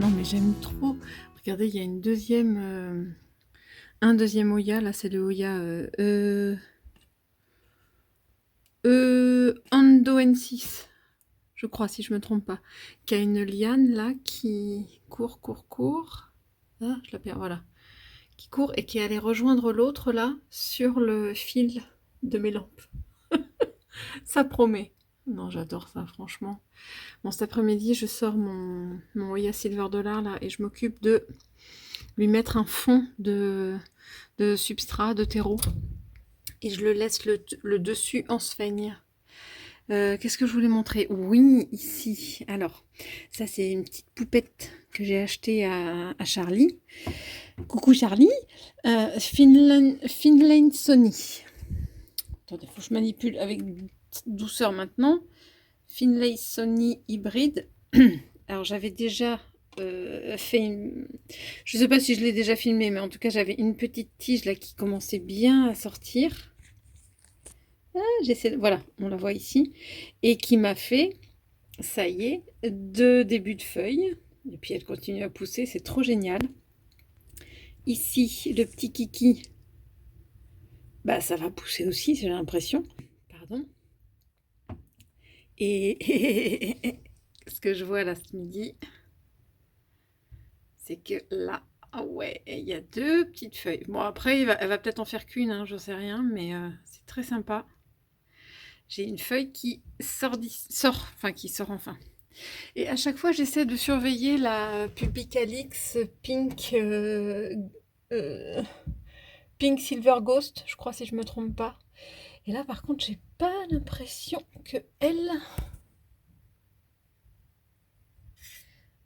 Non, mais j'aime trop. Regardez, il y a une deuxième, un deuxième Oya. Là, c'est le Oya Ando N6, je crois, si je me trompe pas. Qui a une liane là qui court, court, court. Ah, je la perds, voilà. Qui court et qui allait rejoindre l'autre là sur le fil de mes lampes. Ça promet. Non, j'adore ça, franchement. Bon, cet après-midi, je sors mon Oya Silver Dollar là et je m'occupe de lui mettre un fond de substrat, de terreau. Et je le laisse le dessus en sphaigne. Qu'est-ce que je voulais montrer? Oui, ici. Alors, ça c'est une petite poupette que j'ai achetée à Charlie. Coucou Charlie. Finlane Sony. Attendez, faut que je manipule avec douceur maintenant. Finlay Sony hybride. Alors j'avais déjà fait une... Je sais pas si je l'ai déjà filmé, mais en tout cas j'avais une petite tige là qui commençait bien à sortir. Ah, voilà, on la voit ici. Et qui m'a fait, ça y est, 2 débuts de feuilles. Et puis elle continue à pousser, c'est trop génial. Ici, le petit kiki, bah ça va pousser aussi, j'ai l'impression. Pardon. Et ce que je vois là ce midi, c'est que là, ah ouais, il y a 2 petites feuilles. Bon, après, elle va peut-être en faire qu'une, hein, j'en sais rien, mais c'est très sympa. J'ai une feuille qui qui sort enfin. Et à chaque fois, j'essaie de surveiller la Pupicalix euh, Pink Silver Ghost, je crois si je me trompe pas. Et là, par contre, j'ai pas l'impression que elle...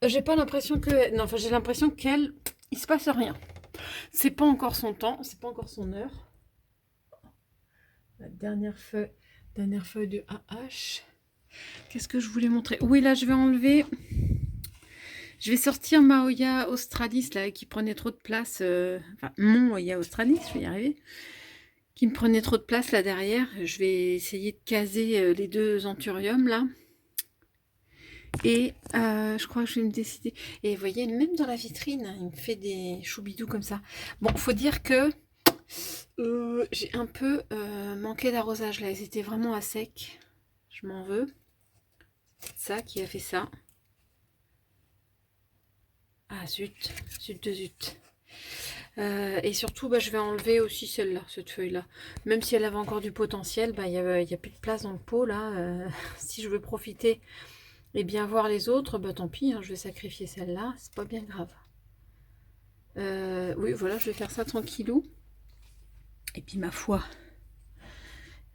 J'ai pas l'impression que... Non, enfin, j'ai l'impression qu'elle... Il se passe rien. C'est pas encore son temps, c'est pas encore son heure. La dernière feuille de AH. Qu'est-ce que je voulais montrer? Oui, là, je vais enlever... Je vais sortir ma Oya Australis, là, qui prenait trop de place. Enfin, mon Oya Australis, je vais y arriver. Qui me prenait trop de place, là, derrière. Je vais essayer de caser les 2 anthuriums, là. Et je crois que je vais me décider. Et vous voyez, même dans la vitrine, il me fait des choubidous comme ça. Bon, faut dire que j'ai un peu manqué d'arrosage, là. Ils étaient vraiment à sec. Je m'en veux. C'est ça qui a fait ça. Ah zut, zut de zut. Et surtout, bah, je vais enlever aussi celle-là, cette feuille-là. Même si elle avait encore du potentiel, bah, y a plus de place dans le pot, là. Si je veux profiter et bien voir les autres, bah tant pis, hein, je vais sacrifier celle-là, c'est pas bien grave. Oui, voilà, je vais faire ça tranquillou. Et puis, ma foi,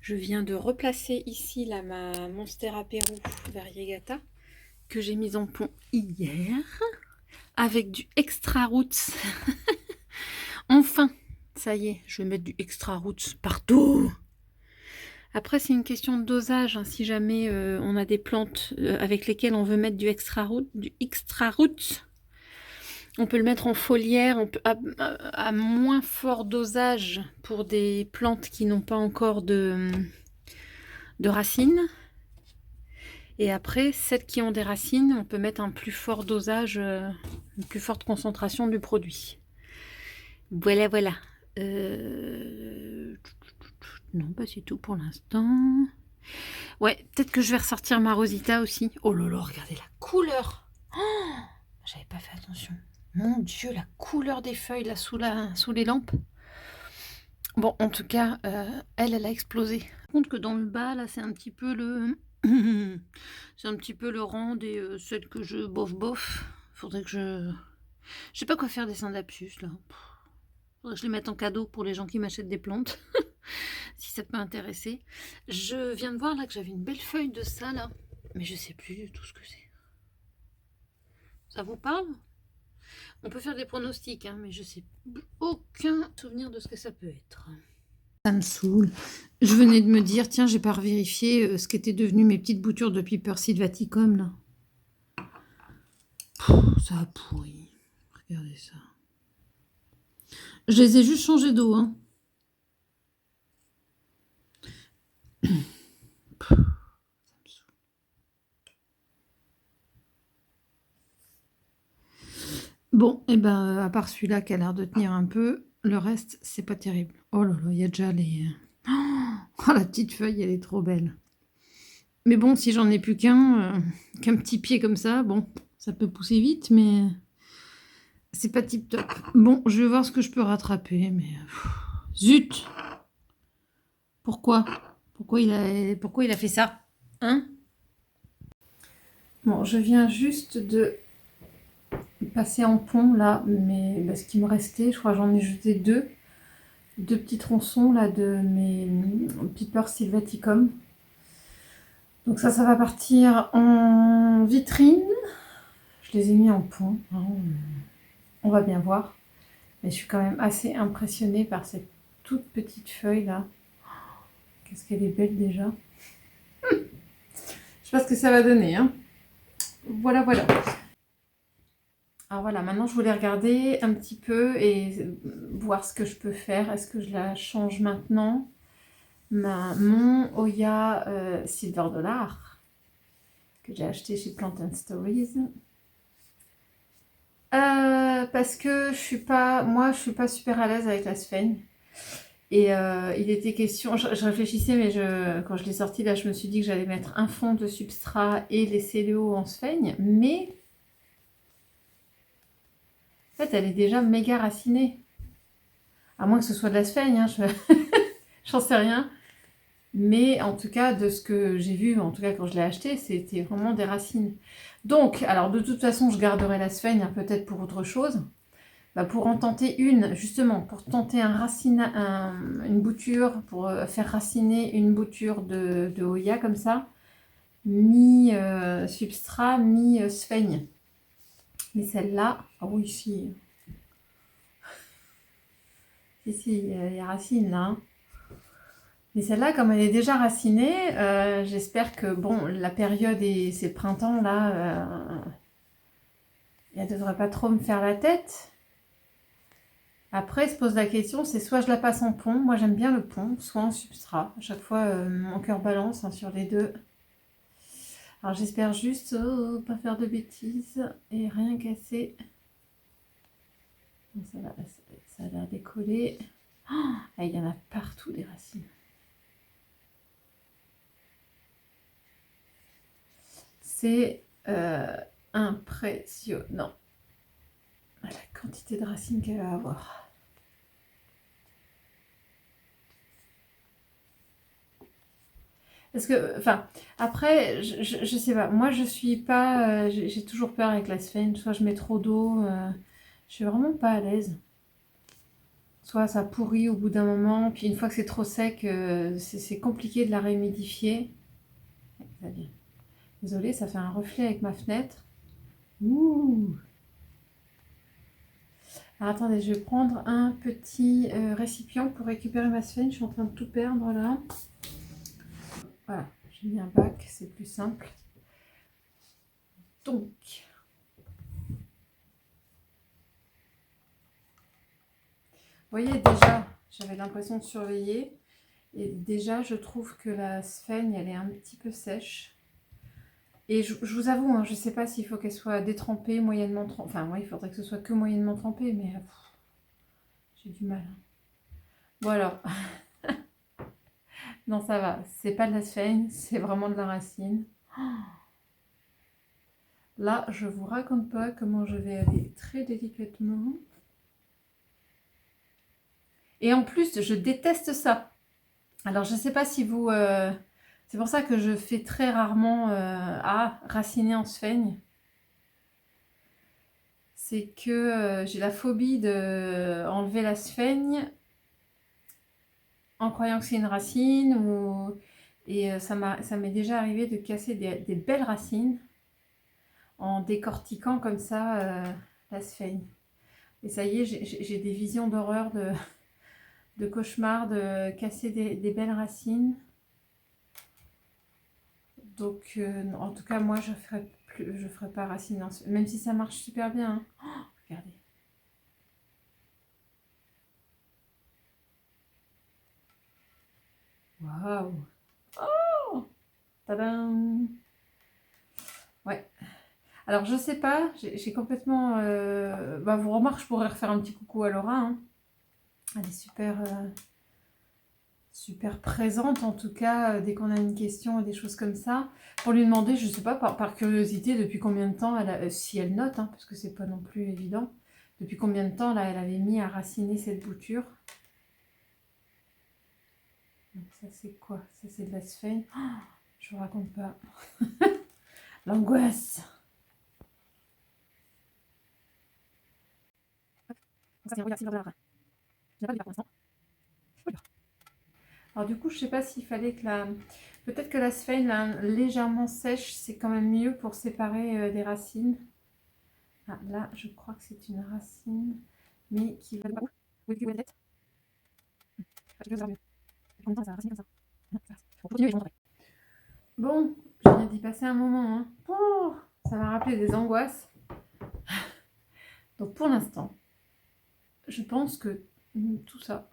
je viens de replacer ici, là, ma Monstera Pérou variegata, que j'ai mise en pont hier, avec du extra roots. Enfin, ça y est, je vais mettre du extra roots partout. Après, c'est une question de dosage. Hein, si jamais on a des plantes avec lesquelles on veut mettre du extra roots, on peut le mettre en foliaire, on peut, à moins fort dosage pour des plantes qui n'ont pas encore de racines. Et après, celles qui ont des racines, on peut mettre un plus fort dosage, une plus forte concentration du produit. Voilà, voilà. Non, pas c'est tout pour l'instant. Ouais, peut-être que je vais ressortir ma Rosita aussi. Oh là là, regardez la couleur. Oh, j'avais pas fait attention. Mon Dieu, la couleur des feuilles là sous les lampes. Bon, en tout cas, elle a explosé. Par contre que dans le bas, là, c'est un petit peu le... c'est un petit peu le rang des celles que je bof. Faudrait que je... Je sais pas quoi faire des syndapsus, là. Faudrait que je les mette en cadeau pour les gens qui m'achètent des plantes. Si ça peut intéresser. Je viens de voir, là, que j'avais une belle feuille de ça, là. Mais je sais plus du tout ce que c'est. Ça vous parle? On peut faire des pronostics, hein, mais je sais aucun souvenir de ce que ça peut être. Ça me saoule. Je venais de me dire, tiens, j'ai pas revérifié ce qu'étaient devenues mes petites boutures de Piperseed Vaticum, là. Ça a pourri. Regardez ça. Je les ai juste changées d'eau, hein. Et ben, à part celui-là qui a l'air de tenir un peu, le reste, c'est pas terrible. Oh là là, il y a déjà les... Oh, la petite feuille, elle est trop belle. Mais bon, si j'en ai plus qu'un petit pied comme ça, bon, ça peut pousser vite, mais c'est pas tip top. Bon, je vais voir ce que je peux rattraper, mais... Zut! Pourquoi? Pourquoi il a fait ça? Hein? Bon, je viens juste de passer en pont, là, mais ce qui me restait, je crois que j'en ai jeté deux. Deux petits tronçons, là, de mes Piper sylvaticum. Donc ça va partir en vitrine. Je les ai mis en pont, hein. On va bien voir. Mais je suis quand même assez impressionnée par cette toute petite feuille là. Qu'est-ce qu'elle est belle déjà. Je sais pas ce que ça va donner, hein. Voilà, voilà. Alors voilà, maintenant je voulais regarder un petit peu et voir ce que je peux faire. Est-ce que je la change maintenant? Mon Oya Silver Dollar que j'ai acheté chez Plant and Stories. Parce que je suis pas super à l'aise avec la sphène. Et il était question, je réfléchissais, mais quand je l'ai sorti, là, je me suis dit que j'allais mettre un fond de substrat et laisser le haut en sphène. Mais, en fait, elle est déjà méga racinée. À moins que ce soit de la sphène, hein, j'en sais rien. Mais en tout cas, de ce que j'ai vu, en tout cas quand je l'ai acheté, c'était vraiment des racines. Donc, alors de toute façon, je garderai la sphène, hein, peut-être pour autre chose. Bah, pour en tenter une, justement, pour tenter une bouture, pour faire raciner une bouture de Hoya comme ça, mi-substrat, mi-sphène. Mais celle-là, ah oui, si, il y a racine là, hein. Mais celle-là, comme elle est déjà racinée, j'espère que, bon, la période, c'est le printemps là, elle devrait pas trop me faire la tête. Après, se pose la question, c'est soit je la passe en pont, moi j'aime bien le pont, soit en substrat. À chaque fois, mon cœur balance, hein, sur les deux. Alors j'espère juste pas faire de bêtises et rien casser. Bon, ça a l'air décollé. Oh, il y en a partout des racines. C'est impressionnant la quantité de racines qu'elle va avoir. Parce que, enfin, après, je sais pas. Moi, je suis pas. J'ai toujours peur avec la sphène. Soit je mets trop d'eau. Je suis vraiment pas à l'aise. Soit ça pourrit au bout d'un moment. Puis une fois que c'est trop sec, c'est compliqué de la réhumidifier. Désolée, ça fait un reflet avec ma fenêtre. Ouh. Alors attendez, je vais prendre un petit récipient pour récupérer ma sphène. Je suis en train de tout perdre là. Voilà, j'ai mis un bac, c'est plus simple. Donc, vous voyez déjà, j'avais l'impression de surveiller. Et déjà, je trouve que la sphène, elle est un petit peu sèche. Et je vous avoue, hein, je ne sais pas s'il faut qu'elle soit détrempée, moyennement trempée. Enfin, moi, il faudrait que ce soit que moyennement trempé, mais j'ai du mal. Bon alors, non, ça va. C'est pas de la sphène, c'est vraiment de la racine. Là, je vous raconte pas comment je vais aller très délicatement. Et en plus, je déteste ça. Alors, je sais pas si vous... c'est pour ça que je fais très rarement raciner en sphène. C'est que j'ai la phobie de enlever la sphène en croyant que c'est une racine. Et ça m'est déjà arrivé de casser des belles racines en décortiquant comme ça la sphène. Et ça y est, j'ai des visions d'horreur, de cauchemar, de casser des belles racines. Donc, en tout cas, moi, je ferai pas racine, même si ça marche super bien, hein. Oh, regardez. Waouh! Oh! Tadam! Ouais. Alors, je sais pas, j'ai complètement... Bah, vous remarquez, je pourrais refaire un petit coucou à Laura. Hein. Elle est super présente, en tout cas, dès qu'on a une question et des choses comme ça. Pour lui demander, je sais pas, par curiosité, depuis combien de temps, si elle note, hein, parce que c'est pas non plus évident, depuis combien de temps, là, elle avait mis à raciner cette bouture. Donc ça, c'est quoi? Ça, c'est de la sphène. Oh, je vous raconte pas. L'angoisse. Ça, c'est un regard de la... Je n'ai pas vu pour l'instant. Alors du coup, je sais pas s'il fallait que la... Peut-être que la sphène légèrement sèche, c'est quand même mieux pour séparer des racines. Ah, là, je crois que c'est une racine, mais qui va... Où est la tête? Bon, je viens d'y passer un moment. Hein. Oh, ça m'a rappelé des angoisses. Donc pour l'instant, je pense que tout ça,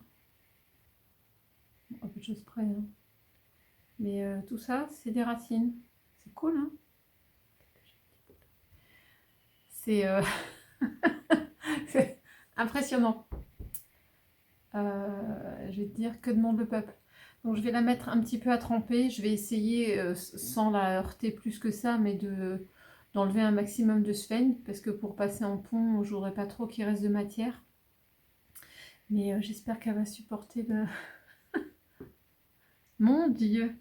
un peu de choses près, hein. Mais tout ça, c'est des racines. C'est cool, hein? C'est c'est impressionnant. Je vais te dire, que demande le peuple? Donc je vais la mettre un petit peu à tremper. Je vais essayer, sans la heurter plus que ça, mais d'enlever un maximum de sphène, parce que pour passer en pont, je voudrais pas trop qu'il reste de matière. Mais j'espère qu'elle va supporter le... Mon Dieu!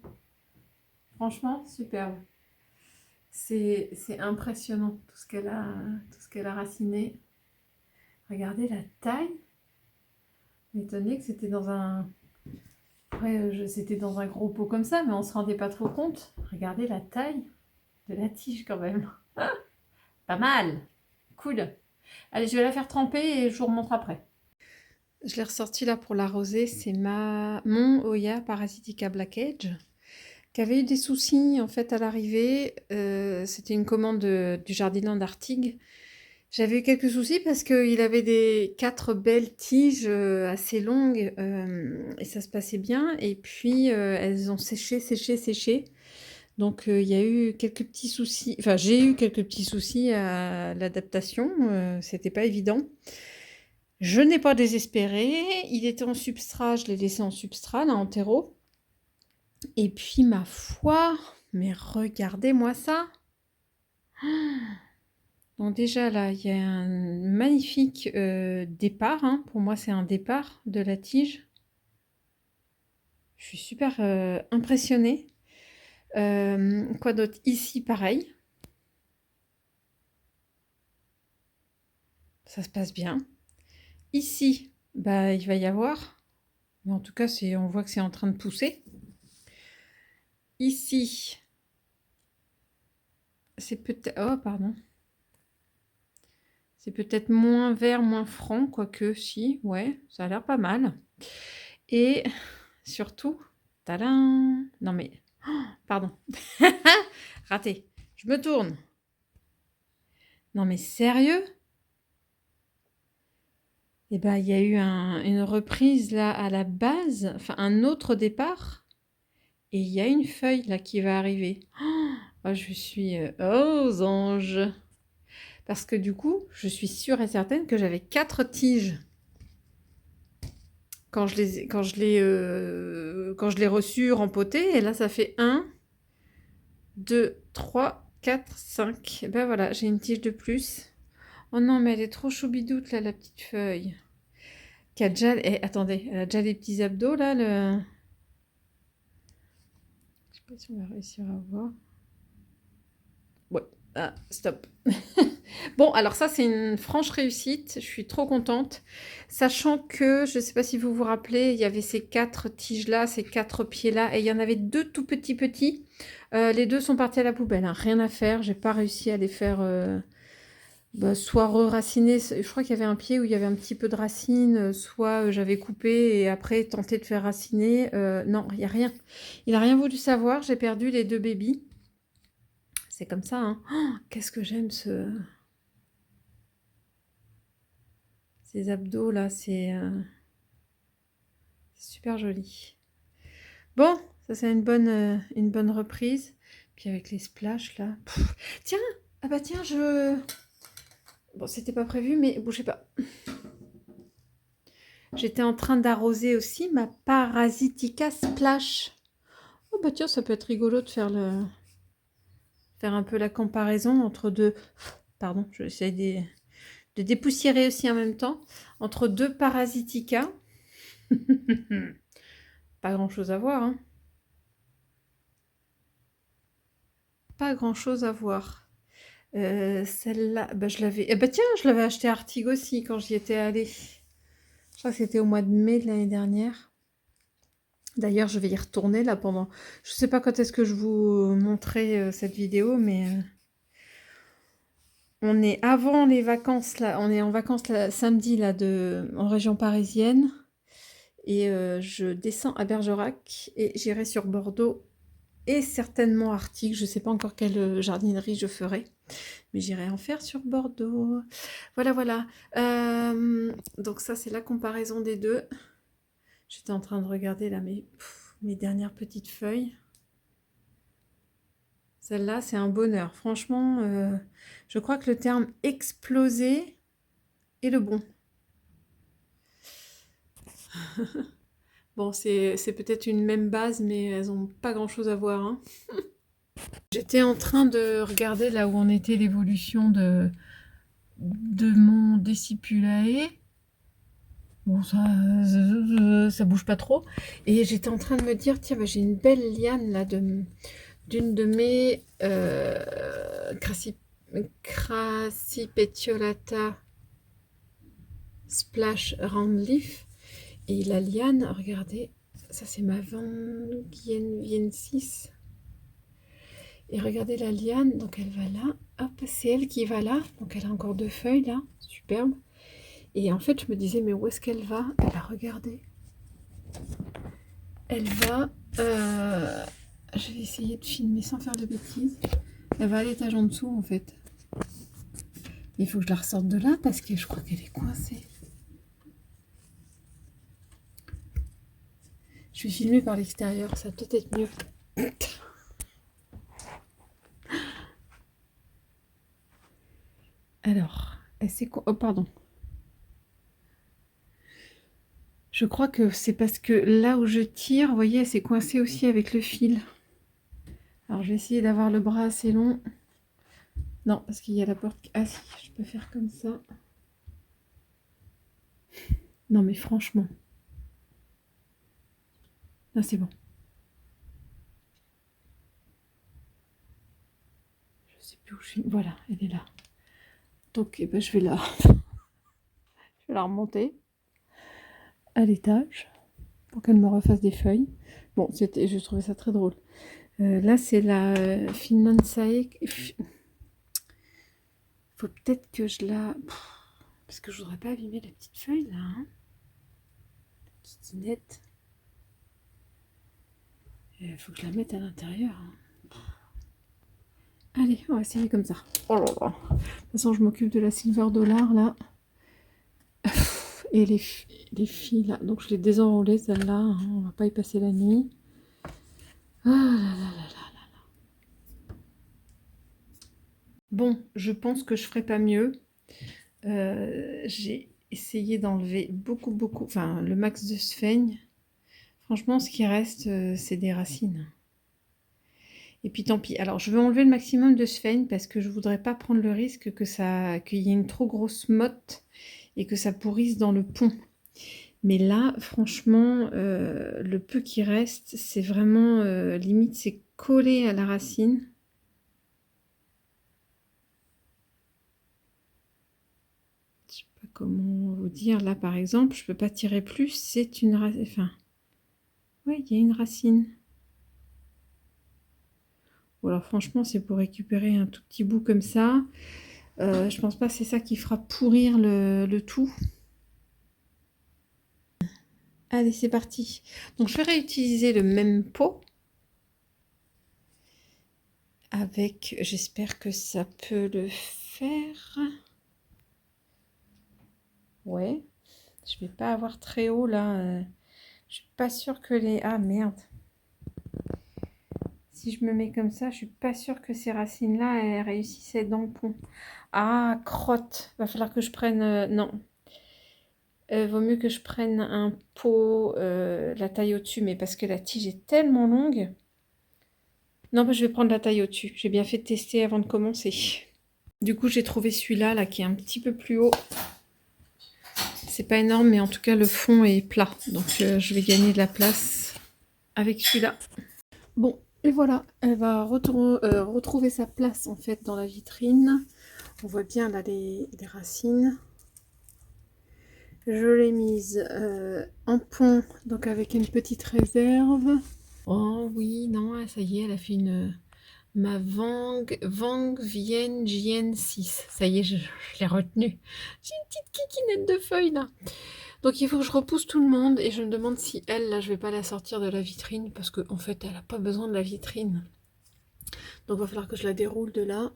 Franchement, superbe. C'est impressionnant tout ce qu'elle a raciné. Regardez la taille. M'étonnait que c'était dans un... Après, c'était dans un gros pot comme ça, mais on se rendait pas trop compte. Regardez la taille de la tige quand même. Pas mal. Cool. Allez, je vais la faire tremper et je vous remontre après. Je l'ai ressorti là pour l'arroser. C'est mon Oya Parasitica Black Edge qui avait eu des soucis en fait à l'arrivée. C'était une commande du Jardiland Artigue. J'avais eu quelques soucis parce qu'il avait 4 belles tiges assez longues et ça se passait bien. Et puis elles ont séché. Donc il y a eu quelques petits soucis, enfin j'ai eu quelques petits soucis à l'adaptation, c'était pas évident. Je n'ai pas désespéré, il était en substrat, je l'ai laissé en substrat, là en terreau. Et puis ma foi, mais regardez-moi ça! Donc déjà là, il y a un magnifique départ, hein. Pour moi c'est un départ de la tige. Je suis super impressionnée. Quoi d'autre? Ici pareil. Ça se passe bien. Ici, bah, il va y avoir, mais en tout cas on voit que c'est en train de pousser. Ici, c'est peut-être... Oh, pardon. C'est peut-être moins vert, moins franc, quoique si, ouais, ça a l'air pas mal. Et surtout, tadam! Non mais, oh, pardon, raté. Je me tourne. Non mais sérieux? Eh ben, il y a eu une reprise là à la base, enfin un autre départ, et il y a une feuille là qui va arriver. Oh, je suis aux anges. Parce que du coup, je suis sûre et certaine que j'avais 4 tiges quand je l'ai reçu rempoté. Et là, ça fait 1, 2, 3, 4, 5. Et ben voilà, j'ai une tige de plus. Oh non, mais elle est trop choubidoute là, la petite feuille. Qui a déjà... attendez, elle a déjà les petits abdos là. Je sais pas si on va réussir à voir. Ouais, ah, stop. Bon, alors ça, c'est une franche réussite. Je suis trop contente. Sachant que, je ne sais pas si vous vous rappelez, il y avait ces 4 tiges-là, ces 4 pieds-là, et il y en avait 2 tout petits. Les 2 sont partis à la poubelle, hein. Rien à faire. J'ai pas réussi à les faire soit re-raciner. Je crois qu'il y avait un pied où il y avait un petit peu de racine, soit j'avais coupé et après tenté de faire raciner. Non, il n'y a rien. Il n'a rien voulu savoir. J'ai perdu les 2 bébés. C'est comme ça, hein. Oh, qu'est-ce que j'aime ces abdos là, c'est super joli. Bon, ça c'est une bonne reprise. Puis avec les splashes là. Pff, tiens, Ah bah tiens, je... Bon, c'était pas prévu, mais bougez pas. J'étais en train d'arroser aussi ma Parasitica Splash. Oh bah tiens, ça peut être rigolo de faire faire un peu la comparaison entre deux... Pardon, j'essaie de dépoussiérer aussi en même temps. Entre deux Parasitica. Pas grand-chose à voir, hein. Pas grand-chose à voir. Celle-là, bah, je l'avais... Eh bah tiens, je l'avais acheté à Artigo aussi quand j'y étais allée. Je crois que c'était au mois de mai de l'année dernière. D'ailleurs, je vais y retourner là pendant... Je sais pas quand est-ce que je vous montrerai cette vidéo, mais on est avant les vacances là. On est en vacances là, samedi là en région parisienne. Et je descends à Bergerac et j'irai sur Bordeaux et certainement Arctique. Je sais pas encore quelle jardinerie je ferai. Mais j'irai en faire sur Bordeaux. Voilà, voilà. Donc ça, c'est la comparaison des deux. J'étais en train de regarder là mes dernières petites feuilles. Celle-là, c'est un bonheur. Franchement, je crois que le terme exploser est le bon. Bon, c'est peut-être une même base, mais elles n'ont pas grand-chose à voir, hein. J'étais en train de regarder là où en était l'évolution de mon Décipulae. Bon, ça bouge pas trop. Et j'étais en train de me dire, tiens, bah, j'ai une belle liane là d'une de mes Crassipetiolata Splash Round Leaf. Et la liane, regardez, ça c'est ma Van Gien 6. Et regardez la liane, donc elle va là. Hop, c'est elle qui va là. Donc elle a encore deux feuilles là, superbe. Et en fait, je me disais, mais où est-ce qu'elle va? Elle va regarder. Elle va... je vais essayer de filmer sans faire de bêtises. Elle va à l'étage en dessous, en fait. Il faut que je la ressorte de là, parce que je crois qu'elle est coincée. Je vais filmer par l'extérieur, ça va peut-être être mieux. Alors, c'est quoi? Oh, pardon. Je crois que c'est parce que là où je tire, vous voyez, c'est coincé aussi avec le fil. Alors, je vais essayer d'avoir le bras assez long. Non, parce qu'il y a la porte... Ah si, je peux faire comme ça. Non, mais franchement. Là, c'est bon. Je sais plus où je suis. Voilà, elle est là. Donc, eh ben, je vais la remonter à l'étage pour qu'elle me refasse des feuilles. Bon, je trouvais ça très drôle. Là, c'est la Finanzae. Faut peut-être que je la... Parce que je voudrais pas abîmer la petite feuille, là. Hein. Kikinette. Il faut que je la mette à l'intérieur. Hein. Allez, on va essayer comme ça. Oh là là. De toute façon, je m'occupe de la Silver Dollar, là. Et les filles, là. Donc, je l'ai désenroulée, celle-là. Hein. On va pas y passer la nuit. Ah là là là là là là. Bon, je pense que je ferai pas mieux. J'ai essayé d'enlever beaucoup, enfin le max de sphaigne. Franchement, ce qui reste, c'est des racines. Et puis tant pis. Alors, je vais enlever le maximum de sphaigne parce que je voudrais pas prendre le risque qu'il y ait une trop grosse motte et que ça pourrisse dans le pont. Mais là, franchement, le peu qui reste, c'est vraiment limite, c'est collé à la racine. Je sais pas comment vous dire. Là, par exemple, je peux pas tirer plus. C'est une racine. Enfin, ouais, il y a une racine. Bon, alors franchement, c'est pour récupérer un tout petit bout comme ça. Je pense pas que c'est ça qui fera pourrir le tout. Allez, c'est parti. Donc, je vais réutiliser le même pot. Avec, j'espère que ça peut le faire. Ouais. Je vais pas avoir très haut là. Je suis pas sûre que les... Ah merde. Si je me mets comme ça, je suis pas sûre que ces racines-là, elles réussissent à être dans le pont. Ah, crotte. Va falloir que je prenne... non. Vaut mieux que je prenne un pot, la taille au-dessus, mais parce que la tige est tellement longue. Non, bah, je vais prendre la taille au-dessus. J'ai bien fait de tester avant de commencer. Du coup, j'ai trouvé celui-là, là, qui est un petit peu plus haut. C'est pas énorme, mais en tout cas, le fond est plat. Donc, je vais gagner de la place avec celui-là. Bon, et voilà. Elle va retrouver sa place, en fait, dans la vitrine. On voit bien, là, les racines. Je l'ai mise en pont, donc avec une petite réserve. Oh oui, non, ça y est, elle a fait ma Vang Vienne Jien 6. Ça y est, je l'ai retenue. J'ai une petite kikinette de feuilles là. Donc il faut que je repousse tout le monde et je me demande si elle, là, je vais pas la sortir de la vitrine parce qu'en fait, elle a pas besoin de la vitrine. Donc il va falloir que je la déroule de là.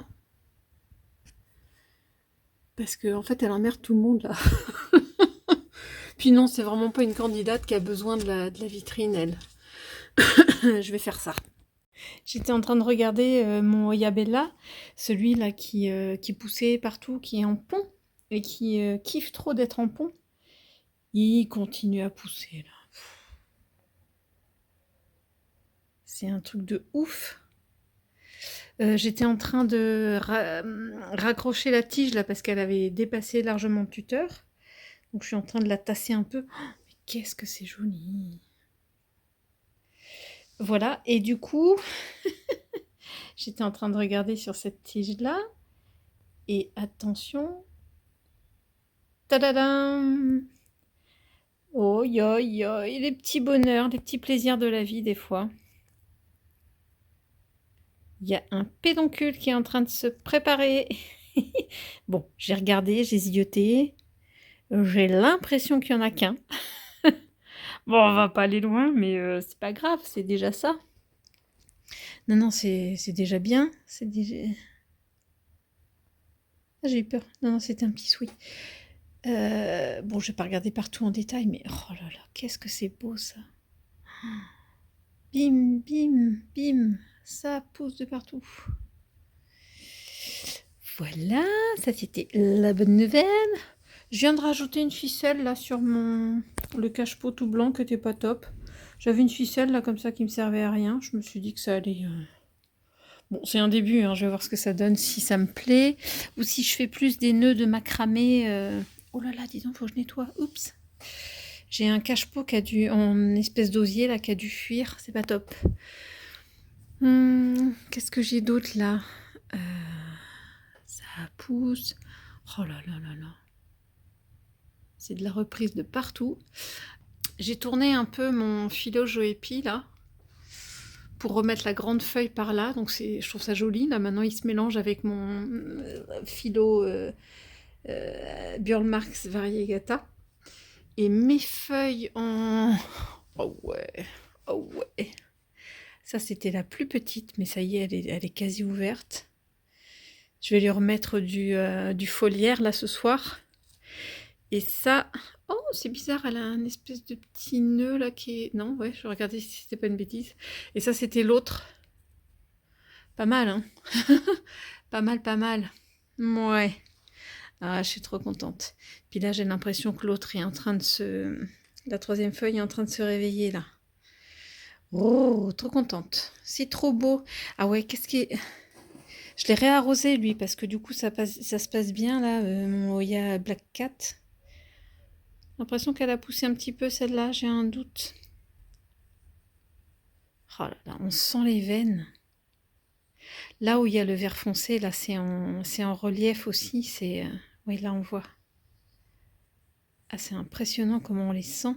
Parce qu'en fait, elle emmerde tout le monde là. Puis non, c'est vraiment pas une candidate qui a besoin de la vitrine, elle. Je vais faire ça. J'étais en train de regarder mon Oyabella, celui-là qui poussait partout, qui est en pont et qui kiffe trop d'être en pont. Il continue à pousser là. C'est un truc de ouf. J'étais en train de raccrocher la tige là parce qu'elle avait dépassé largement le tuteur. Donc je suis en train de la tasser un peu. Oh, mais qu'est-ce que c'est joli! Voilà, et du coup, j'étais en train de regarder sur cette tige-là. Et attention. Tadadam! Oh, yo, yo, et les petits bonheurs, les petits plaisirs de la vie des fois. Il y a un pédoncule qui est en train de se préparer. Bon, j'ai regardé, j'ai zioté. J'ai l'impression qu'il n'y en a qu'un. Bon, on va pas aller loin, mais c'est pas grave, c'est déjà ça. Non, non, c'est déjà bien. C'est déjà... Ah, j'ai eu peur. Non, non, c'était un petit souhait. Bon, je vais pas regarder partout en détail, mais oh là là, qu'est-ce que c'est beau ça. Bim, bim, bim, ça pousse de partout. Voilà, ça c'était la bonne nouvelle. Je viens de rajouter une ficelle là sur le cache-pot tout blanc qui était pas top. J'avais une ficelle là comme ça qui me servait à rien. Je me suis dit que ça allait... Bon, c'est un début, hein. Je vais voir ce que ça donne, si ça me plaît. Ou si je fais plus des nœuds de macramé. Oh là là, dis donc, faut que je nettoie. Oups. J'ai un cache-pot qui a dû, en espèce d'osier là, qui a dû fuir. C'est pas top. Qu'est-ce que j'ai d'autre là? Ça pousse. Oh là là là là. C'est de la reprise de partout. J'ai tourné un peu mon philo Joépi là pour remettre la grande feuille par là. Donc je trouve ça joli. Là maintenant il se mélange avec mon philo Burl Marx Variegata. Et mes feuilles en... Oh ouais, oh ouais. Ça c'était la plus petite, mais ça y est, elle est quasi ouverte. Je vais lui remettre du foliaire là ce soir. Et ça... Oh, c'est bizarre, elle a un espèce de petit nœud là qui est... Non, ouais, je regardais si c'était pas une bêtise. Et ça, c'était l'autre. Pas mal, hein. Pas mal, pas mal. Ouais. Ah, je suis trop contente. Puis là, j'ai l'impression que l'autre est en train de se... La troisième feuille est en train de se réveiller là. Oh, trop contente. C'est trop beau. Ah ouais, qu'est-ce qui est... Je l'ai réarrosé lui parce que du coup ça se passe bien là, mon Oya Black Cat. L'impression qu'elle a poussé un petit peu celle-là, j'ai un doute. Oh là là, on sent les veines. Là où il y a le vert foncé, là c'est en relief aussi. Oui, là on voit. Ah, c'est impressionnant comment on les sent.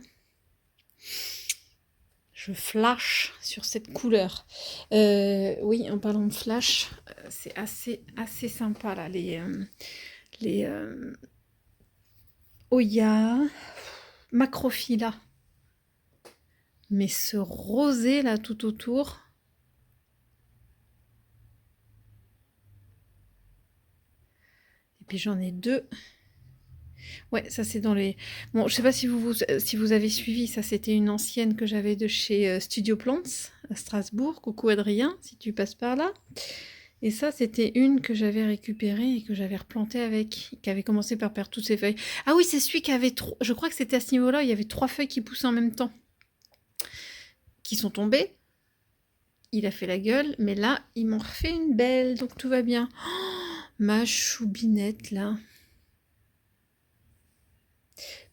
Je flash sur cette couleur. Oui, en parlant de flash, c'est assez sympa là, les Oya Macrophylla. Mais ce rosé là tout autour. Et puis j'en ai deux. Ouais, ça c'est dans les... Bon, je sais pas si vous avez suivi, ça c'était une ancienne que j'avais de chez Studio Plants à Strasbourg. Coucou Adrien, si tu passes par là. Et ça, c'était une que j'avais récupérée et que j'avais replantée avec, qui avait commencé par perdre toutes ses feuilles. Ah oui, c'est celui qui avait trop... Je crois que c'était à ce niveau-là, il y avait 3 feuilles qui poussaient en même temps, qui sont tombées. Il a fait la gueule, mais là, ils m'ont refait une belle, donc tout va bien. Oh, ma choubinette, là.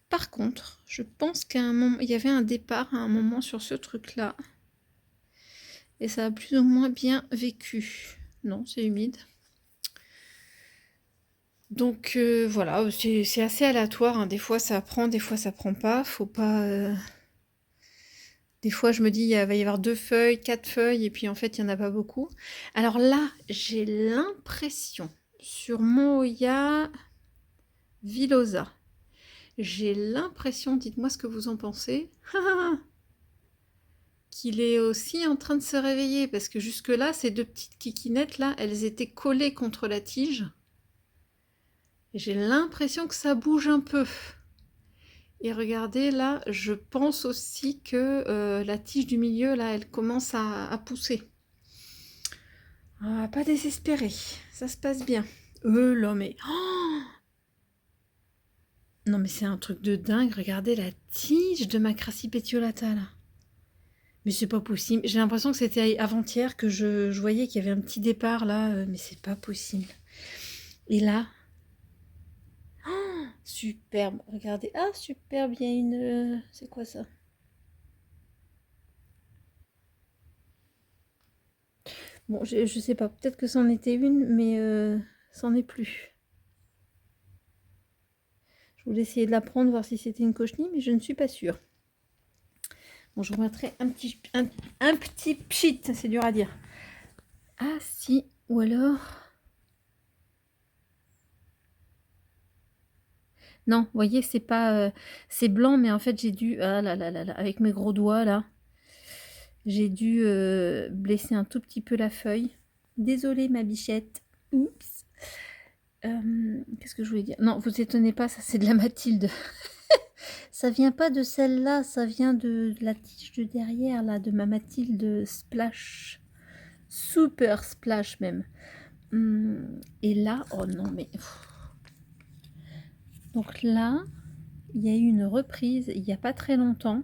Par contre, je pense qu'à un moment, il y avait un départ à un moment sur ce truc-là. Et ça a plus ou moins bien vécu. Non, c'est humide. Donc voilà, c'est assez aléatoire, hein. Des fois ça prend, des fois ça prend pas. Faut pas. Des fois je me dis il va y avoir 2 feuilles, 4 feuilles, et puis en fait il n'y en a pas beaucoup. Alors là, j'ai l'impression sur mon Oya Villosa. J'ai l'impression, dites-moi ce que vous en pensez, qu'il est aussi en train de se réveiller, parce que jusque-là, ces 2 petites kikinettes là, elles étaient collées contre la tige. Et j'ai l'impression que ça bouge un peu. Et regardez là, je pense aussi que la tige du milieu là, elle commence à pousser. Ah, pas désespérer, ça se passe bien. Là mais... Oh, non mais c'est un truc de dingue, regardez la tige de ma Crassipétiolata là. Mais c'est pas possible, j'ai l'impression que c'était avant-hier que je voyais qu'il y avait un petit départ là, mais c'est pas possible. Et là, oh, superbe, regardez, ah superbe, il y a une... c'est quoi ça? Bon, je sais pas, peut-être que c'en était une, mais c'en est plus. Je voulais essayer de la prendre, voir si c'était une cochenille, mais je ne suis pas sûre. Bon, je vous mettrai un petit pchit, c'est dur à dire. Ah si, ou alors... Non, vous voyez, c'est pas... c'est blanc, mais en fait, j'ai dû... Ah là là là là, avec mes gros doigts, là, j'ai dû blesser un tout petit peu la feuille. Désolée, ma bichette. Oups. Qu'est-ce que je voulais dire? Non, vous étonnez pas, ça c'est de la Mathilde. Ça vient pas de celle-là, ça vient de la tige de derrière, là, de ma Mathilde Splash. Super Splash même. Et là, oh non mais... Donc là, il y a eu une reprise il n'y a pas très longtemps.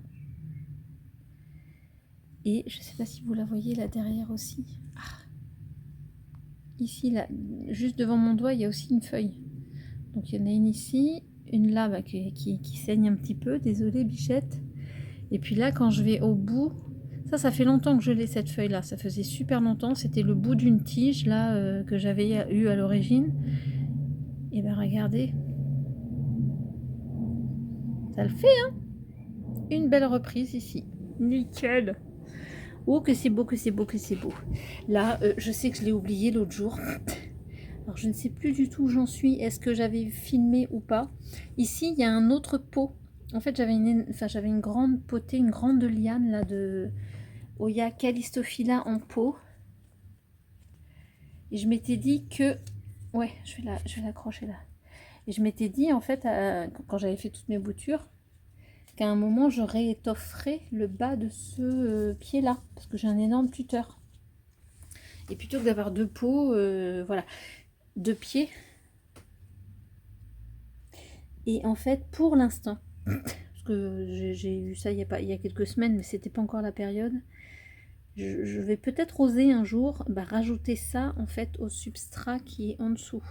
Et je sais pas si vous la voyez là derrière aussi. Ah. Ici, là, juste devant mon doigt, il y a aussi une feuille. Donc il y en a une ici, une là bah, qui saigne un petit peu. Désolée, bichette. Et puis là, quand je vais au bout, ça fait longtemps que je l'ai cette feuille là, ça faisait super longtemps, c'était le bout d'une tige là que j'avais eu à l'origine. Et ben regardez, ça le fait hein. Une belle reprise ici, nickel. Oh que c'est beau, que c'est beau, que c'est beau. Là, je sais que je l'ai oublié l'autre jour. Alors je ne sais plus du tout où j'en suis, est-ce que j'avais filmé ou pas. Ici, il y a un autre pot. En fait, j'avais une grande potée, une grande liane là de Oya Callistophila en pot. Et je m'étais dit que... Ouais, je vais l'accrocher là. Et je m'étais dit, en fait, quand j'avais fait toutes mes boutures, qu'à un moment, je réétofferais le bas de ce pied-là. Parce que j'ai un énorme tuteur. Et plutôt que d'avoir 2 pots, voilà, 2 pieds. Et en fait, pour l'instant, parce que j'ai eu ça il y a quelques semaines, mais c'était pas encore la période, je vais peut-être oser un jour rajouter ça en fait au substrat qui est en dessous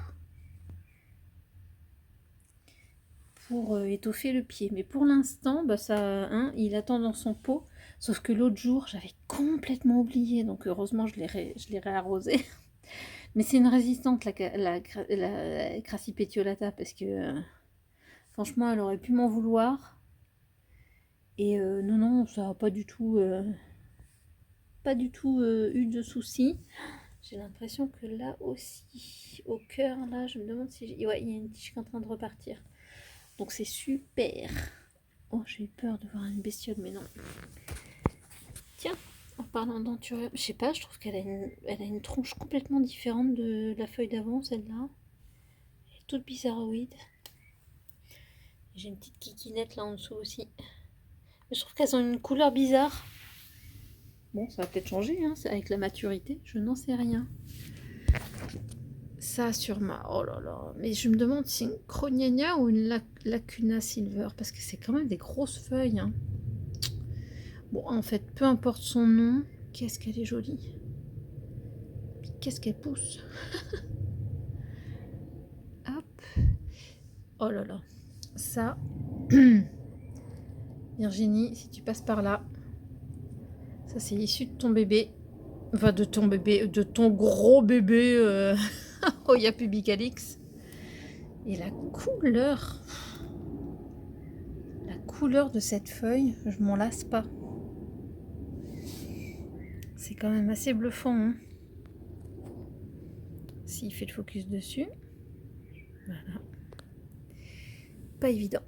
pour étoffer le pied. Mais pour l'instant, ça, hein, il attend dans son pot. Sauf que l'autre jour, j'avais complètement oublié, donc heureusement je l'ai réarrosé. Mais c'est une résistante la Crassipétiolata parce que franchement, elle aurait pu m'en vouloir. Et non, ça n'a pas du tout eu de soucis. J'ai l'impression que là aussi, au cœur, là, je me demande si... Ouais, il y a une tige qui est en train de repartir. Donc c'est super. Oh, j'ai eu peur de voir une bestiole, mais non. Tiens, en parlant d'anthurium, je sais pas, je trouve qu'elle a une tronche complètement différente de la feuille d'avant, celle-là. Elle est toute bizarroïde. J'ai une petite kikinette là en dessous aussi. Mais je trouve qu'elles ont une couleur bizarre. Bon, ça va peut-être changer, hein, c'est avec la maturité, je n'en sais rien. Ça sur ma... Oh là là, mais je me demande si c'est une Crognagna ou une Lacuna Silver, parce que c'est quand même des grosses feuilles. Hein. Bon, en fait, peu importe son nom, qu'est-ce qu'elle est jolie. Qu'est-ce qu'elle pousse. Hop. Oh là là. Ça... Virginie, si tu passes par là, ça c'est issu de ton bébé. Enfin, de ton bébé, de ton gros bébé Hoya pubicalix. Et la couleur de cette feuille, je m'en lasse pas. C'est quand même assez bluffant. Hein, s'il fait le focus dessus. Voilà. Pas évident.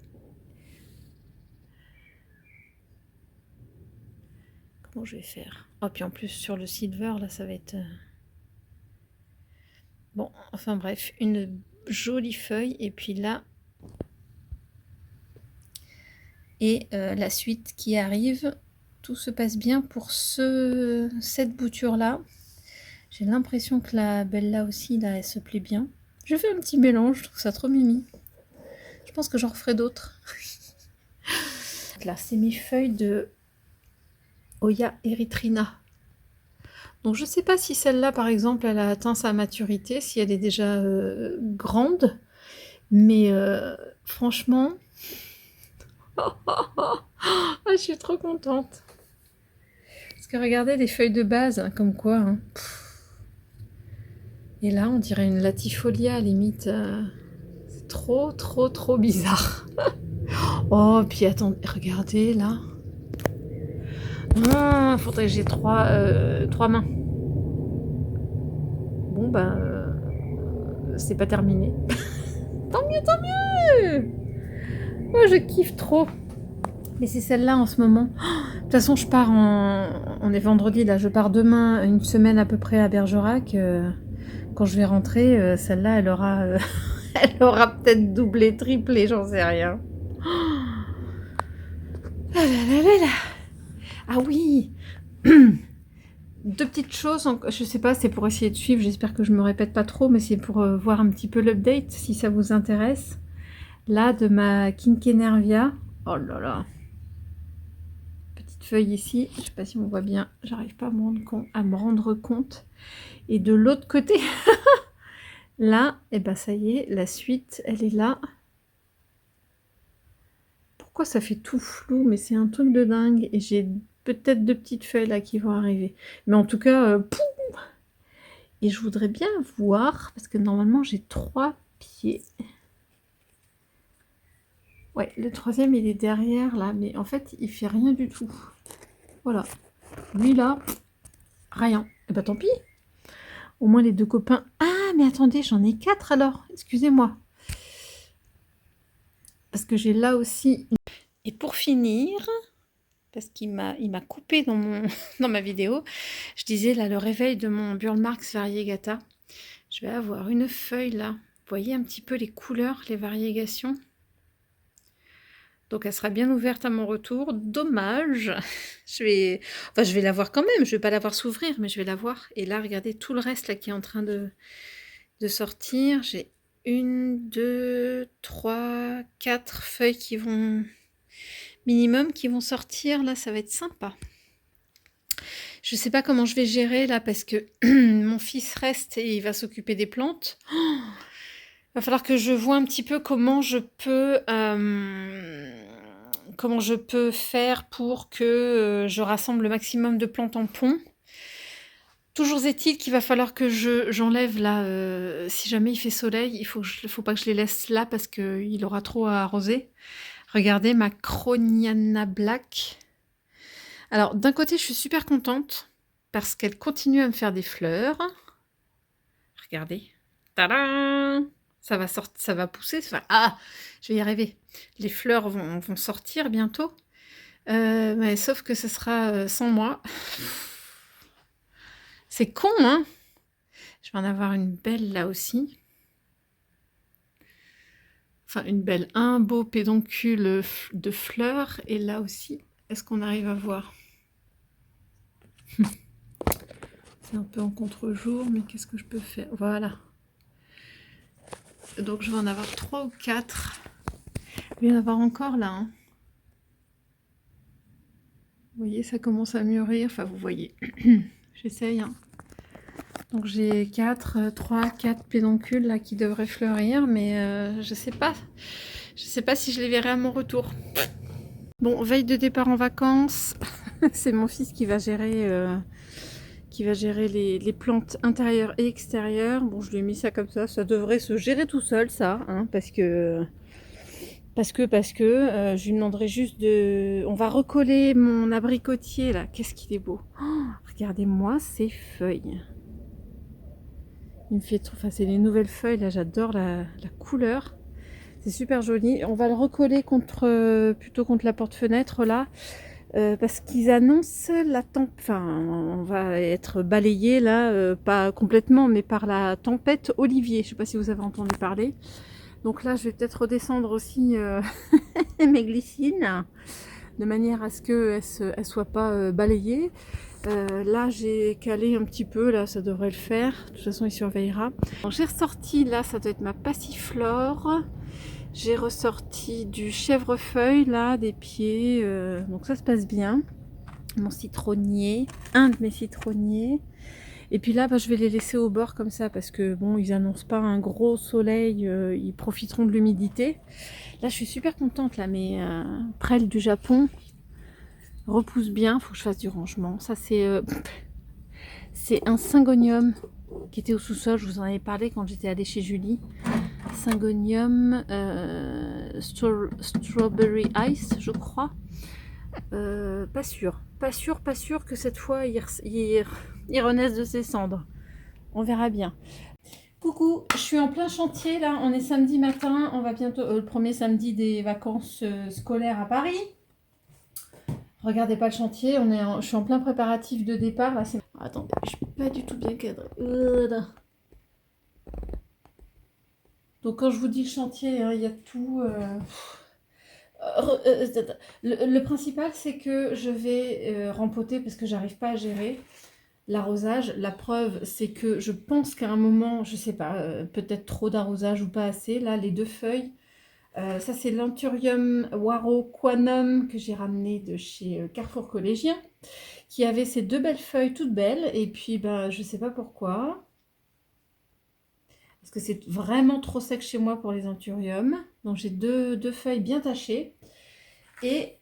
Comment je vais faire? Oh, puis en plus, sur le silver, là, ça va être... Bon, enfin bref, une jolie feuille. Et puis là... Et la suite qui arrive, tout se passe bien pour cette bouture-là. J'ai l'impression que la Bella aussi, là, elle se plaît bien. Je fais un petit mélange, je trouve ça trop mimi. Je pense que j'en referai d'autres. Là, c'est mes feuilles de Hoya erythrina. Donc, je ne sais pas si celle-là, par exemple, elle a atteint sa maturité, si elle est déjà grande. Mais franchement... je suis trop contente. Parce que regardez les feuilles de base, hein, comme quoi. Hein. Et là, on dirait une latifolia, limite. C'est trop, trop, trop bizarre. Oh, puis attendez, regardez, là. Faudrait que j'ai trois mains. Bon, ben... c'est pas terminé. Tant mieux, tant mieux. Moi, je kiffe trop. Mais c'est celle-là en ce moment. De toute façon, je pars on est vendredi, là. Je pars demain, une semaine à peu près à Bergerac. Quand je vais rentrer, celle-là, elle aura, elle aura peut-être doublé, triplé, j'en sais rien. Ah là là là là. Ah oui. Deux petites choses, je sais pas, c'est pour essayer de suivre, j'espère que je me répète pas trop, mais c'est pour voir un petit peu l'update, si ça vous intéresse. Là, de ma Kinkenervia. Oh là là. Petite feuille ici, je sais pas si on voit bien, j'arrive pas à me rendre compte. Et de l'autre côté, là, et ben ça y est, la suite, elle est là. Pourquoi ça fait tout flou? Mais c'est un truc de dingue. Et j'ai peut-être deux petites feuilles là qui vont arriver. Mais en tout cas, poum. Et je voudrais bien voir, parce que normalement j'ai 3 pieds. Ouais, le troisième il est derrière là, mais en fait il fait rien du tout. Voilà. Lui là, rien. Et bah tant pis. Au moins les deux copains. Ah mais attendez, j'en ai 4 alors. Excusez-moi. Parce que j'ai là aussi. Et pour finir, parce qu'il m'a coupé dans, dans ma vidéo, je disais là le réveil de mon Burlmarx variegata. Je vais avoir une feuille là. Vous voyez un petit peu les couleurs, les variégations. Donc elle sera bien ouverte à mon retour. Dommage. Je vais la voir quand même. Je vais pas la voir s'ouvrir, mais je vais la voir. Et là, regardez tout le reste là qui est en train de sortir. J'ai 1, 2, 3, 4 feuilles qui vont... minimum qui vont sortir. Là, ça va être sympa. Je sais pas comment je vais gérer là parce que mon fils reste et il va s'occuper des plantes. Il va falloir que je vois un petit peu comment je peux faire pour que je rassemble le maximum de plantes en pont. Toujours est-il qu'il va falloir que j'enlève là, si jamais il fait soleil, il faut pas que je les laisse là parce qu'il aura trop à arroser. Regardez ma Crognana Black. Alors d'un côté je suis super contente parce qu'elle continue à me faire des fleurs. Regardez. Tadam! Ça va pousser. Ah, je vais y arriver. Les fleurs vont sortir bientôt. Mais sauf que ce sera sans moi. C'est con, hein? Je vais en avoir une belle là aussi. Enfin, une belle, un beau pédoncule de fleurs. Et là aussi, est-ce qu'on arrive à voir? C'est un peu en contre-jour, mais qu'est-ce que je peux faire? Voilà. Donc je vais en avoir 3 ou 4. Il va y en avoir encore là. Hein. Vous voyez, ça commence à mûrir. Enfin, vous voyez. J'essaye. Hein. Donc j'ai 3, 4 pédoncules là qui devraient fleurir, mais je sais pas. Je sais pas si je les verrai à mon retour. Bon, veille de départ en vacances. C'est mon fils qui va gérer les plantes intérieures et extérieures. Bon, je lui ai mis ça comme ça devrait se gérer tout seul, ça, hein, parce que je lui demanderai juste de... On va recoller mon abricotier, là. Qu'est-ce qu'il est beau. Oh, regardez-moi ces feuilles. Il me fait trop... Enfin, c'est les nouvelles feuilles, là, j'adore la couleur. C'est super joli. On va le recoller plutôt contre la porte-fenêtre, là. Parce qu'ils annoncent la tempête, enfin on va être balayé là, pas complètement, mais par la tempête Olivier. Je ne sais pas si vous avez entendu parler. Donc là, je vais peut-être redescendre aussi mes glycines, de manière à ce qu'elles ne soient pas balayées. Là, j'ai calé un petit peu, là, ça devrait le faire. De toute façon, il surveillera. J'ai ressorti, là, ça doit être ma passiflore. J'ai ressorti du chèvrefeuille, là, des pieds. Donc ça se passe bien. Mon citronnier, un de mes citronniers. Et puis là, bah, je vais les laisser au bord comme ça parce que bon, ils annoncent pas un gros soleil. Ils profiteront de l'humidité. Là, je suis super contente. Là, mes prêles du Japon repoussent bien. Faut que je fasse du rangement. Ça, c'est un syngonium qui était au sous-sol. Je vous en avais parlé quand j'étais allée chez Julie. Syngonium Strawberry Ice, je crois. Pas sûr que cette fois il renaisse de ses cendres. On verra bien. Coucou, je suis en plein chantier là. On est samedi matin. On va bientôt le premier samedi des vacances scolaires à Paris. Regardez pas le chantier. Je suis en plein préparatif de départ là. Attendez, je suis pas du tout bien cadrée. Donc quand je vous dis le chantier, hein, il y a tout. Le principal, c'est que je vais rempoter parce que j'arrive pas à gérer l'arrosage. La preuve, c'est que je pense qu'à un moment, je sais pas, peut-être trop d'arrosage ou pas assez. Là, les 2 feuilles, ça c'est l'Anthurium Warroquanum que j'ai ramené de chez Carrefour Collégien, qui avait ces 2 belles feuilles toutes belles. Et puis, ben, je sais pas pourquoi. Parce que c'est vraiment trop sec chez moi pour les Anthurium. Donc j'ai deux feuilles bien tachées. Et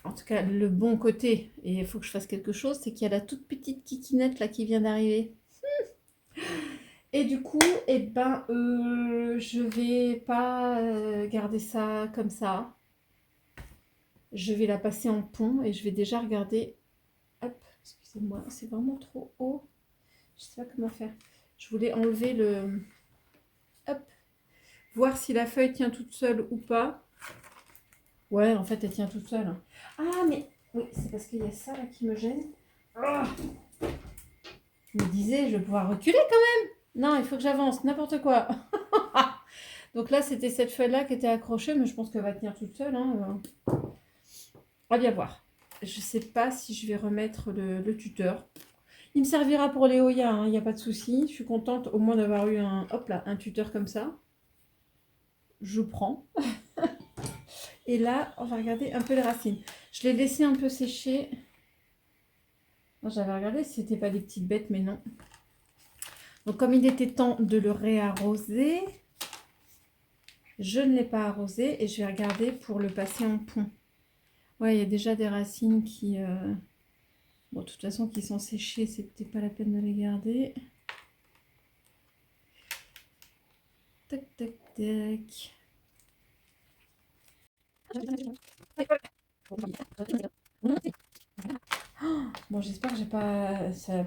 en tout cas, le bon côté, et il faut que je fasse quelque chose, c'est qu'il y a la toute petite kikinette là qui vient d'arriver. Et du coup, eh ben, je vais pas garder ça comme ça. Je vais la passer en pont et je vais déjà regarder. Hop, excusez-moi, c'est vraiment trop haut. Je sais pas comment faire. Je voulais enlever le... Hop, voir si la feuille tient toute seule ou pas. Ouais, en fait, elle tient toute seule. Ah, mais oui, c'est parce qu'il y a ça là qui me gêne. Oh, je me disais, je vais pouvoir reculer quand même. Non, il faut que j'avance, n'importe quoi. Donc là, c'était cette feuille-là qui était accrochée, mais je pense qu'elle va tenir toute seule. Hein. On va bien voir. Je sais pas si je vais remettre le tuteur. Il me servira pour les Oya, il n'y a pas de souci. Je suis contente au moins d'avoir eu un tuteur comme ça. Je prends. Et là, on va regarder un peu les racines. Je l'ai laissé un peu sécher. J'avais regardé si c'était pas des petites bêtes, mais non. Donc comme il était temps de le réarroser, je ne l'ai pas arrosé et je vais regarder pour le passer en pont. Ouais, il y a déjà des racines qui... Bon, de toute façon, qui sont séchées, c'était pas la peine de les garder. Tac, tac, tac. Bon, j'espère que j'ai pas... Ça...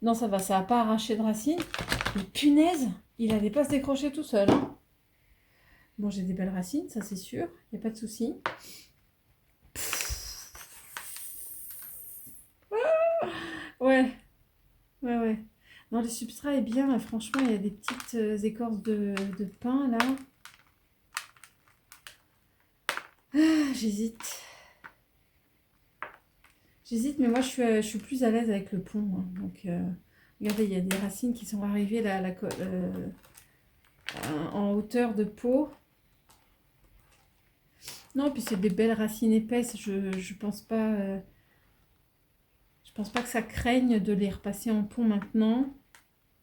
Non, ça va, ça n'a pas arraché de racines. Mais punaise, il n'allait pas se décrocher tout seul. Hein. Bon, j'ai des belles racines, ça c'est sûr. Il n'y a pas de souci. Ouais, ouais. Non, le substrat est bien. Franchement, il y a des petites écorces de pain là. j'hésite. J'hésite, mais moi je suis plus à l'aise avec le pont, hein. Donc, regardez, il y a des racines qui sont arrivées là, en hauteur de pot. Non, puis c'est des belles racines épaisses. Je pense pas. Je pense pas que ça craigne de les repasser en pont maintenant.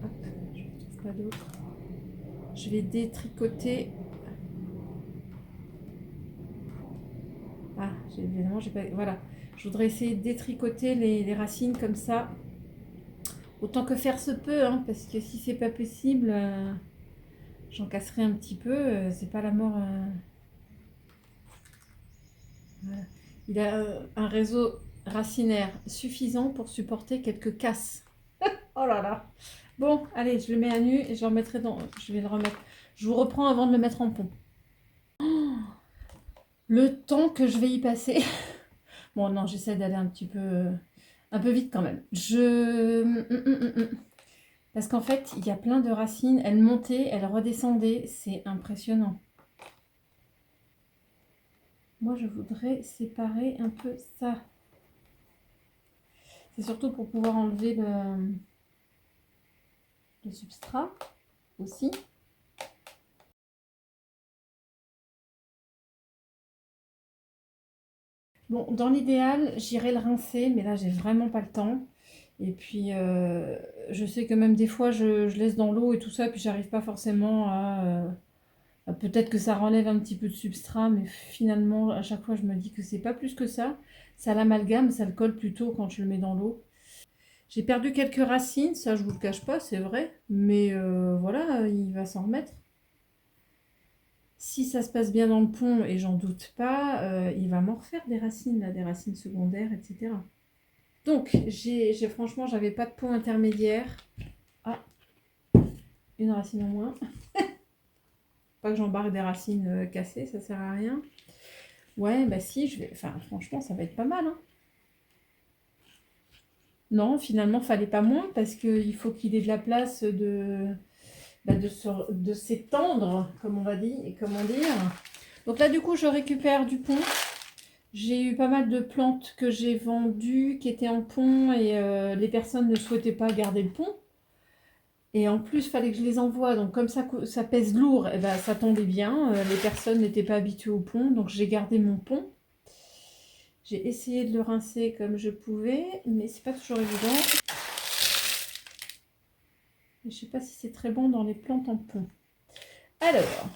Hop, je ne trouve pas d'autres. Je vais détricoter. Ah, évidemment, j'ai pas. Voilà. Je voudrais essayer de détricoter les racines comme ça. Autant que faire se peut, hein, parce que si c'est pas possible, j'en casserai un petit peu. C'est pas la mort. Voilà. Il a un réseau racinaire suffisant pour supporter quelques casses. Oh là là. Bon, allez, je le mets à nu et je le remettrai dans. Je vais le remettre. Je vous reprends avant de le mettre en pont. Le temps que je vais y passer. Bon, non, j'essaie d'aller un peu vite quand même. Parce qu'en fait, il y a plein de racines. Elles montaient, elles redescendaient. C'est impressionnant. Moi, je voudrais séparer un peu ça. C'est surtout pour pouvoir enlever le substrat aussi. Bon, dans l'idéal, j'irai le rincer, mais là, j'ai vraiment pas le temps. Et puis, je sais que même des fois, je laisse dans l'eau et tout ça, puis j'arrive pas forcément peut-être que ça relève un petit peu de substrat, mais finalement, à chaque fois, je me dis que c'est pas plus que ça. Ça l'amalgame, ça le colle plutôt quand je le mets dans l'eau. J'ai perdu quelques racines, ça je vous le cache pas, c'est vrai. Mais voilà, il va s'en remettre. Si ça se passe bien dans le pont, et j'en doute pas, il va m'en refaire des racines, là, des racines secondaires, etc. Donc, franchement, j'avais pas de pont intermédiaire. Ah, une racine en moins. Pas que j'embarque des racines cassées, ça sert à rien. Ouais, bah si, enfin, franchement, ça va être pas mal, hein. Non, finalement, fallait pas moins, parce qu'il faut qu'il ait de la place de s'étendre, comme on va dire, et comment dire. Donc là, du coup, je récupère du pont. J'ai eu pas mal de plantes que j'ai vendues, qui étaient en pont, et les personnes ne souhaitaient pas garder le pont. Et en plus, il fallait que je les envoie. Donc comme ça pèse lourd, et ben, ça tombait bien. Les personnes n'étaient pas habituées au pont, donc j'ai gardé mon pont. J'ai essayé de le rincer comme je pouvais, mais c'est pas toujours évident. Je sais pas si c'est très bon dans les plantes en pont. Alors,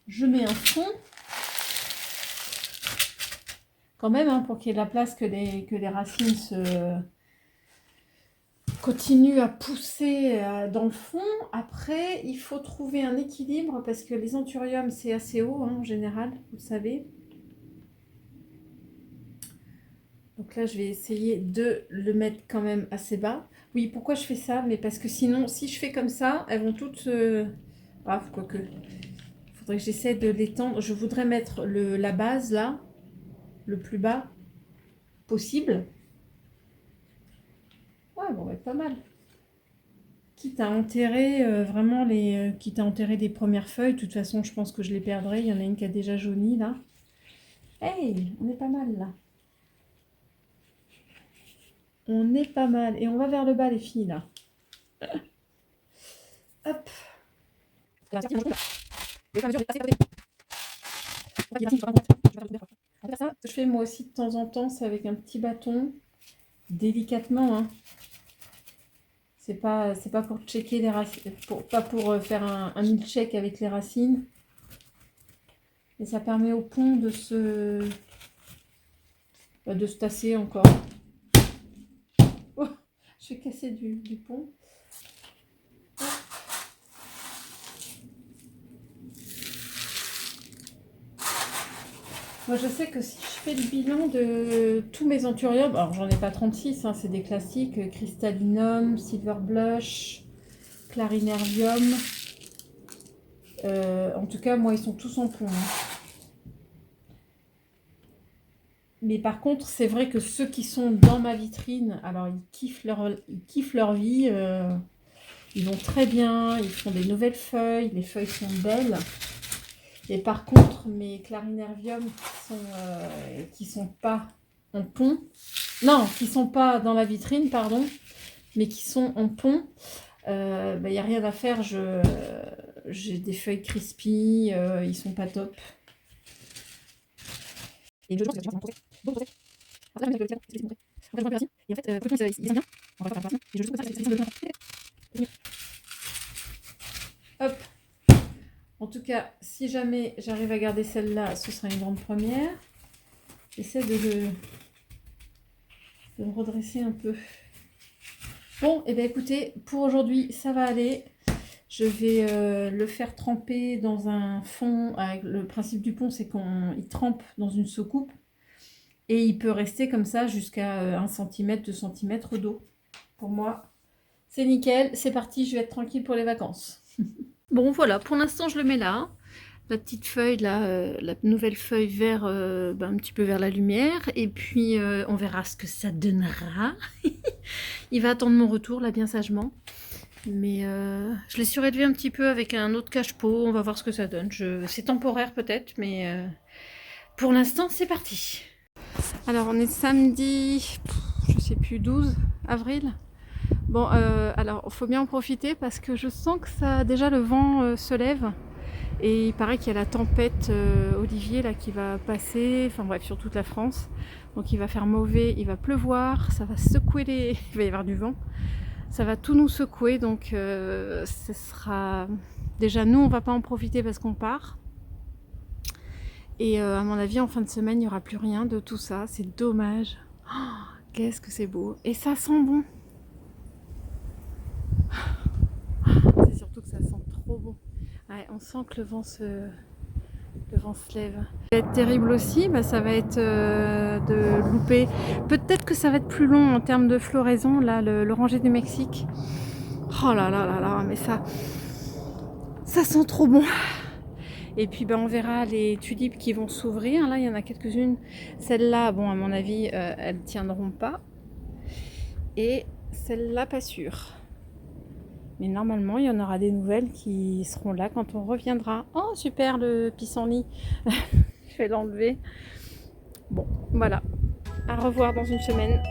je mets un fond. Quand même, hein, pour qu'il y ait de la place que les racines continuent à pousser dans le fond. Après, il faut trouver un équilibre parce que les anthuriums, c'est assez haut, hein, en général, vous le savez. Donc là, je vais essayer de le mettre quand même assez bas. Oui, pourquoi je fais ça? Mais parce que sinon, si je fais comme ça, elles vont toutes... Ah, quoique... Il faudrait que j'essaie de l'étendre. Je voudrais mettre la base, là, le plus bas possible. Ouais, bon, va être pas mal. Quitte à enterrer vraiment quitte à enterrer des premières feuilles. De toute façon, je pense que je les perdrai. Il y en a une qui a déjà jauni, là. Hey, on est pas mal, là. On est pas mal. Et on va vers le bas, les filles, là. Hop. Je fais moi aussi de temps en temps, c'est avec un petit bâton, délicatement, hein. C'est pas pour checker les racines, pas pour faire un milkshake avec les racines. Et ça permet au pont de se tasser encore. Oh, je vais casser du pont. Moi, je sais que si je fais le bilan de tous mes anthuriums, alors j'en ai pas 36, hein, c'est des classiques, Crystallinum, Silver Blush, Clarinervium. En tout cas, moi, ils sont tous en pont, hein. Mais par contre, c'est vrai que ceux qui sont dans ma vitrine, alors ils kiffent leur vie, ils vont très bien, ils font des nouvelles feuilles, les feuilles sont belles. Et par contre, mes clarinervium qui sont pas en pont, non, qui sont pas dans la vitrine, pardon, mais qui sont en pont, y a rien à faire. J'ai des feuilles crispy, ils sont pas top. Et je pense que tu vas beaucoup procès. Alors là, je vais et en fait, pour le coup, il bien. On va faire l'opération. Et je trouve que ça, c'est hop. En tout cas, si jamais j'arrive à garder celle-là, ce sera une grande première. J'essaie de me redresser un peu. Bon, et bien écoutez, pour aujourd'hui, ça va aller. Je vais le faire tremper dans un fond. Avec le principe du pont, c'est qu'il trempe dans une soucoupe. Et il peut rester comme ça jusqu'à 1 cm, 2 cm d'eau. Pour moi, c'est nickel. C'est parti, je vais être tranquille pour les vacances. Bon, voilà, pour l'instant, je le mets là. La petite feuille, là, la nouvelle feuille vers, un petit peu vers la lumière. Et puis, on verra ce que ça donnera. Il va attendre mon retour, là, bien sagement. Mais je l'ai surélevé un petit peu avec un autre cache-pot. On va voir ce que ça donne. C'est temporaire peut-être, mais pour l'instant, c'est parti. Alors, on est samedi, je sais plus, 12 avril. Bon, alors, il faut bien en profiter parce que je sens que ça, déjà, le vent se lève. Et il paraît qu'il y a la tempête Olivier là qui va passer, enfin bref, sur toute la France. Donc il va faire mauvais, il va pleuvoir, ça va secouer il va y avoir du vent. Ça va tout nous secouer, donc ce sera... Déjà, nous, on va pas en profiter parce qu'on part. Et à mon avis, en fin de semaine, il n'y aura plus rien de tout ça. C'est dommage. Oh, qu'est-ce que c'est beau. Et ça sent bon. C'est surtout que ça sent trop bon. Ouais, on sent que le vent se lève. Ce qui va être terrible aussi, ça va être de louper. Peut-être que ça va être plus long en termes de floraison, là, l'oranger du Mexique. Oh là là là là, mais ça sent trop bon. Et puis on verra les tulipes qui vont s'ouvrir. Là, il y en a quelques-unes. Celles-là, bon, à mon avis, elles ne tiendront pas. Et celle-là, pas sûre. Mais normalement, il y en aura des nouvelles qui seront là quand on reviendra. Oh, super, le pissenlit. Je vais l'enlever. Bon, voilà. À revoir dans une semaine.